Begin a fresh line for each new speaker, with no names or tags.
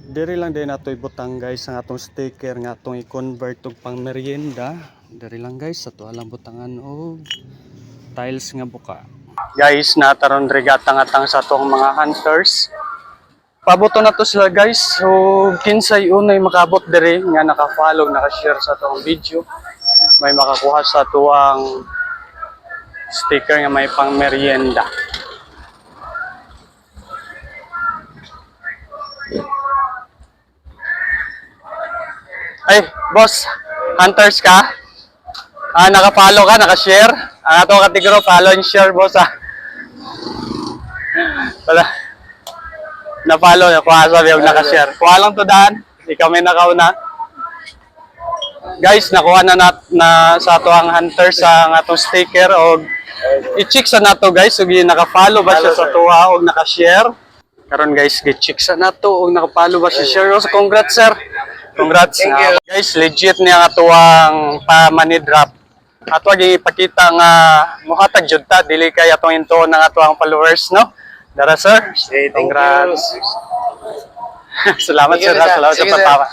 Diri lang din nato ibutang guys ang atong sticker nga atong i-convert og pang merienda. Diri lang guys sa tuwa lang butangan og tiles nga buka. Guys, nataron diri gatang-atang sa atong mga hunters. Paboto na to sila guys. So kinsay unay makabot diri nga naka-follow, naka-share sa atong video, may makakuha sa tuwang sticker nga may pang merienda. Ay, boss, hunters ka? Naka-follow ka, naka-share? Ang ato kategoro, follow and share, boss, Wala. Na-follow, kuha sabi yung naka-share. Kuha lang to daan, di kami nakauna. Guys, nakuha na sa ato ang hunters sa atong sticker o i-check sa nato guys, ug naka-follow ba siya sa tuwa o naka-share. Karon guys, gi-check sa nato o naka-follow ba siya share. So, congrats sir. Congrats. Guys, legit niya nga tuwang pa-money drop. Ato gi ipakita nga muhatag jud ta dili kay atong into ng atuang followers, no? Dara sir.
Hey, thank
Congrats.
you.
Salamat sir, salamat sa patawa.